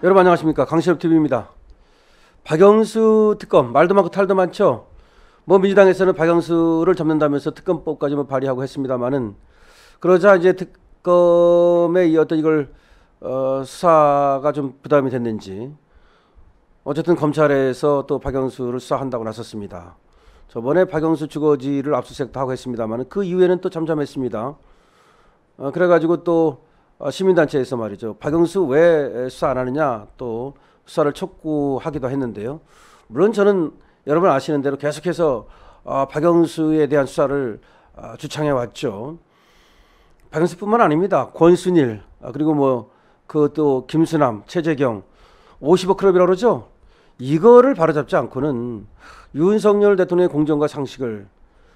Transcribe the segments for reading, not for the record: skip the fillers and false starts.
여러분 안녕하십니까, 강신업TV입니다. 박영수 특검 말도 많고 탈도 많죠. 뭐 민주당에서는 박영수를 잡는다면서 특검법까지 뭐 발의하고 했습니다만은, 그러자 이제 특검의 이 어떤 이걸 수사가 좀 부담이 됐는지 어쨌든 검찰에서 또 박영수를 수사한다고 나섰습니다. 저번에 박영수 주거지를 압수수색도 하고 했습니다만은 그 이후에는 또 잠잠했습니다. 그래가지고 또 시민단체에서 말이죠, 박영수 왜 수사 안 하느냐 또 수사를 촉구하기도 했는데요. 물론 저는 여러분 아시는 대로 계속해서 박영수에 대한 수사를 주창해 왔죠. 박영수뿐만 아닙니다. 권순일, 그리고 뭐 또 김수남, 최재경, 50억 클럽이라고 그러죠. 이거를 바로잡지 않고는 윤석열 대통령의 공정과 상식을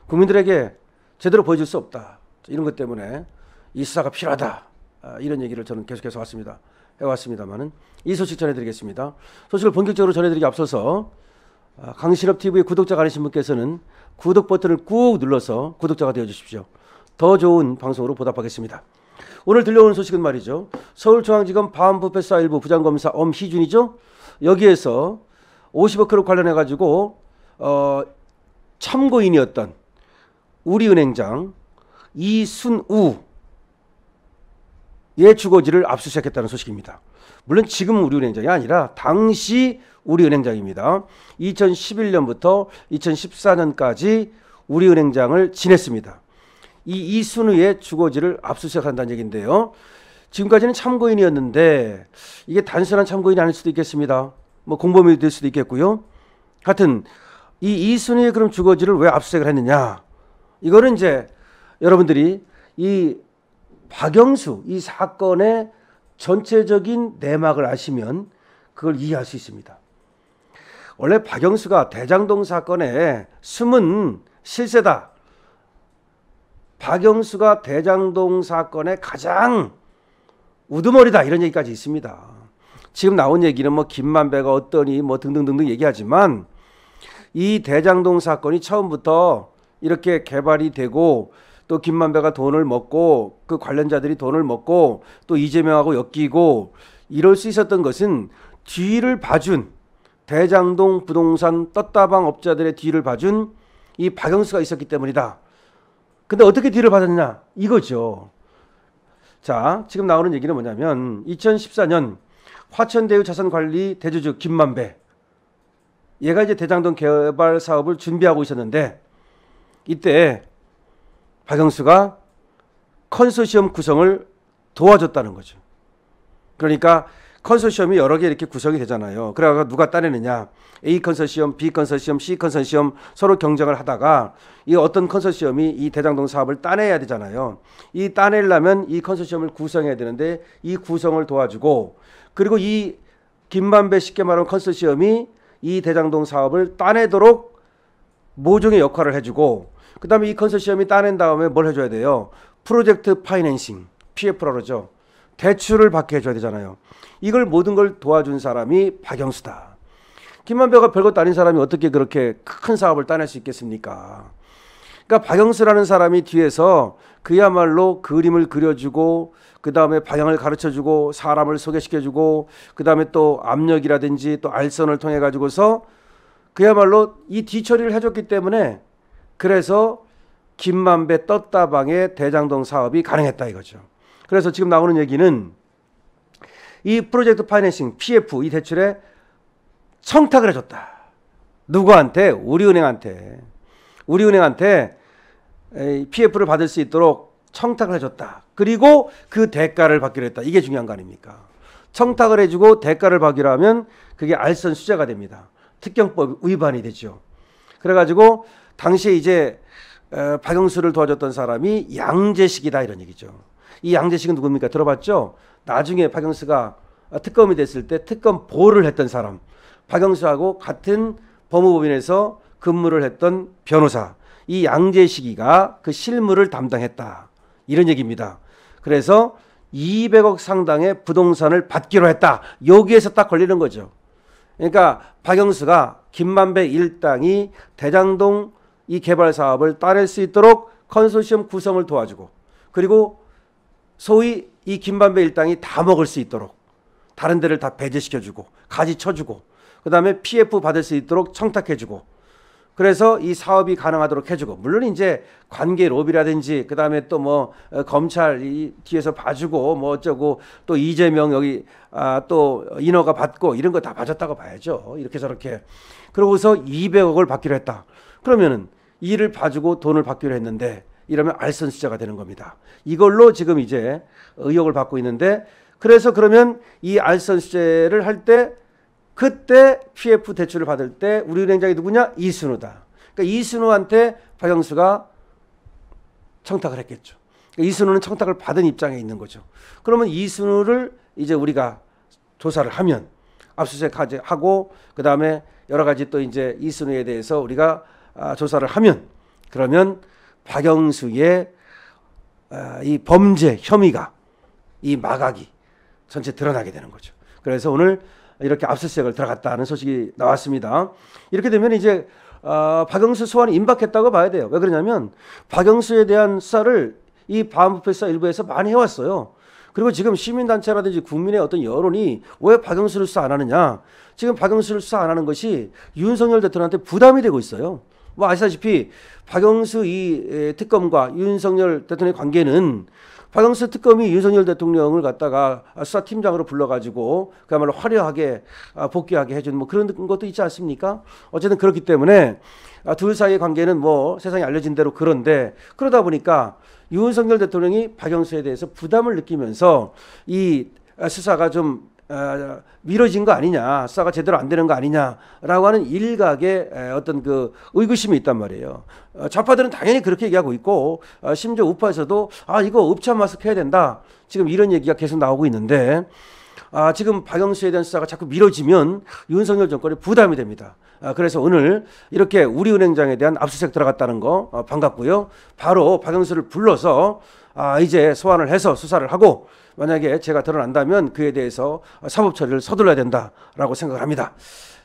국민들에게 제대로 보여줄 수 없다. 이런 것 때문에 이 수사가 필요하다. 이런 얘기를 저는 계속해서 해왔습니다만은 이 소식 전해드리겠습니다. 소식을 본격적으로 전해드리기 앞서서 강신업TV의 구독자가 아니신 분께서는 구독 버튼을 꾹 눌러서 구독자가 되어주십시오. 더 좋은 방송으로 보답하겠습니다. 오늘 들려오는 소식은 말이죠, 서울중앙지검 반부패수사 1부 부장검사 엄희준이죠. 여기에서 50억 클럽 관련해 가지고 참고인이었던 우리은행장 이순우의 주거지를 압수수색했다는 소식입니다. 물론 지금 우리은행장이 아니라 당시 우리은행장입니다. 2011년부터 2014년까지 우리은행장을 지냈습니다. 이 이순우의 주거지를 압수수색한다는 얘기인데요. 지금까지는 참고인이었는데 이게 단순한 참고인이 아닐 수도 있겠습니다. 뭐 공범이 될 수도 있겠고요. 하여튼 이 이순우의 그럼 주거지를 왜 압수수색을 했느냐, 이거는 이제 여러분들이 이 박영수 이 사건의 전체적인 내막을 아시면 그걸 이해할 수 있습니다. 원래 박영수가 대장동 사건의 숨은 실세다. 박영수가 대장동 사건의 가장 우두머리다, 이런 얘기까지 있습니다. 지금 나온 얘기는 뭐 김만배가 어떠니 뭐 등등등등 얘기하지만, 이 대장동 사건이 처음부터 이렇게 개발이 되고 또 김만배가 돈을 먹고 그 관련자들이 돈을 먹고 또 이재명하고 엮이고 이럴 수 있었던 것은 뒤를 봐준, 대장동 부동산 떴다방 업자들의 뒤를 봐준 이 박영수가 있었기 때문이다. 근데 어떻게 뒤를 받았냐 이거죠. 자, 지금 나오는 얘기는 뭐냐면 2014년 화천대유 자산관리 대주주 김만배, 얘가 이제 대장동 개발 사업을 준비하고 있었는데 이때 박영수가 컨소시엄 구성을 도와줬다는 거죠. 그러니까 컨소시엄이 여러 개 이렇게 구성이 되잖아요. 그래서 누가 따내느냐, A 컨소시엄, B 컨소시엄, C 컨소시엄 서로 경쟁을 하다가 이 어떤 컨소시엄이 이 대장동 사업을 따내야 되잖아요. 이 따내려면 이 컨소시엄을 구성해야 되는데 이 구성을 도와주고, 그리고 이 김만배 쉽게 말하면 컨소시엄이 이 대장동 사업을 따내도록 모종의 역할을 해주고, 그 다음에 이 컨소시엄이 따낸 다음에 뭘 해줘야 돼요? 프로젝트 파이낸싱, PF라고 그러죠. 대출을 받게 해줘야 되잖아요. 이걸 모든 걸 도와준 사람이 박영수다. 김만배가 별것도 아닌 사람이 어떻게 그렇게 큰 사업을 따낼 수 있겠습니까? 그러니까 박영수라는 사람이 뒤에서 그야말로 그림을 그려주고, 그 다음에 방향을 가르쳐주고, 사람을 소개시켜주고, 그 다음에 또 압력이라든지 또 알선을 통해 가지고서 그야말로 이 뒤처리를 해줬기 때문에, 그래서 김만배 떴다방의 대장동 사업이 가능했다 이거죠. 그래서 지금 나오는 얘기는 이 프로젝트 파이낸싱 PF 이 대출에 청탁을 해줬다. 누구한테? 우리은행한테 PF를 받을 수 있도록 청탁을 해줬다. 그리고 그 대가를 받기로 했다. 이게 중요한 거 아닙니까? 청탁을 해주고 대가를 받기로 하면 그게 알선 수재가 됩니다. 특경법 위반이 되죠. 그래가지고 당시에 이제 박영수를 도와줬던 사람이 양재식이다, 이런 얘기죠. 이 양재식은 누굽니까? 들어봤죠? 나중에 박영수가 특검이 됐을 때 특검 보를 했던 사람, 박영수하고 같은 법무법인에서 근무를 했던 변호사, 이 양재식이가 그 실무를 담당했다, 이런 얘기입니다. 그래서 200억 상당의 부동산을 받기로 했다. 여기에서 딱 걸리는 거죠. 그러니까 박영수가 김만배 일당이 대장동 이 개발 사업을 따낼 수 있도록 컨소시엄 구성을 도와주고, 그리고 소위 이 김만배 일당이 다 먹을 수 있도록 다른 데를 다 배제시켜주고 가지 쳐주고 그다음에 PF 받을 수 있도록 청탁해주고 그래서 이 사업이 가능하도록 해주고 물론 이제 관계 로비라든지 그다음에 또 뭐 검찰 이 뒤에서 봐주고 뭐 어쩌고 또 이재명 여기 또 인허가 받고 이런 거 다 봐줬다고 봐야죠. 이렇게 저렇게 그러고서 200억을 받기로 했다. 그러면은 일을 봐주고 돈을 받기로 했는데 이러면 알선수재가 되는 겁니다. 이걸로 지금 이제 의혹을 받고 있는데 그래서 그러면 이 알선수재를 할 때 그때 PF 대출을 받을 때 우리은행장이 누구냐? 이순우다. 그러니까 이순우한테 박영수가 청탁을 했겠죠. 그러니까 이순우는 청탁을 받은 입장에 있는 거죠. 그러면 이순우를 이제 우리가 조사를 하면 압수수색하고 그 다음에 여러 가지 또 이제 이순우에 대해서 우리가 조사를 하면 그러면 박영수의 이 범죄 혐의가 이 마각이 전체 드러나게 되는 거죠. 그래서 오늘 이렇게 압수수색을 들어갔다는 소식이 나왔습니다. 이렇게 되면 이제 박영수 소환이 임박했다고 봐야 돼요. 왜 그러냐면 박영수에 대한 수사를 이 반부패 수사 일부에서 많이 해왔어요. 그리고 지금 시민단체라든지 국민의 어떤 여론이 왜 박영수를 수사 안 하느냐. 지금 박영수를 수사 안 하는 것이 윤석열 대통령한테 부담이 되고 있어요. 뭐 아시다시피 박영수 이 특검과 윤석열 대통령의 관계는 박영수 특검이 윤석열 대통령을 갖다가 수사팀장으로 불러가지고 그야말로 화려하게 복귀하게 해준 뭐 그런 것도 있지 않습니까? 어쨌든 그렇기 때문에 둘 사이의 관계는 뭐 세상에 알려진 대로 그런데 그러다 보니까 윤석열 대통령이 박영수에 대해서 부담을 느끼면서 이 수사가 좀 미뤄진 거 아니냐, 수사가 제대로 안 되는 거 아니냐라고 하는 일각의 어떤 그 의구심이 있단 말이에요. 좌파들은 당연히 그렇게 얘기하고 있고 심지어 우파에서도 이거 업체 마스크 해야 된다. 지금 이런 얘기가 계속 나오고 있는데 지금 박영수에 대한 수사가 자꾸 미뤄지면 윤석열 정권에 부담이 됩니다. 그래서 오늘 이렇게 우리은행장에 대한 압수수색 들어갔다는 거 반갑고요. 바로 박영수를 불러서 이제 소환을 해서 수사를 하고 만약에 제가 드러난다면 그에 대해서 사법 처리를 서둘러야 된다라고 생각을 합니다.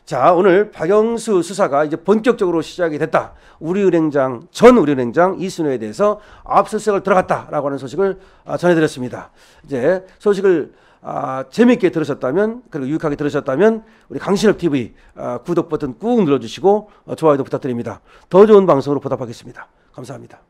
자, 오늘 박영수 수사가 이제 본격적으로 시작이 됐다. 우리은행장 전 우리은행장 이순우에 대해서 압수수색을 들어갔다라고 하는 소식을 전해드렸습니다. 이제 소식을 재미있게 들으셨다면 그리고 유익하게 들으셨다면 우리 강신업 TV 구독 버튼 꾹 눌러주시고 좋아요도 부탁드립니다. 더 좋은 방송으로 보답하겠습니다. 감사합니다.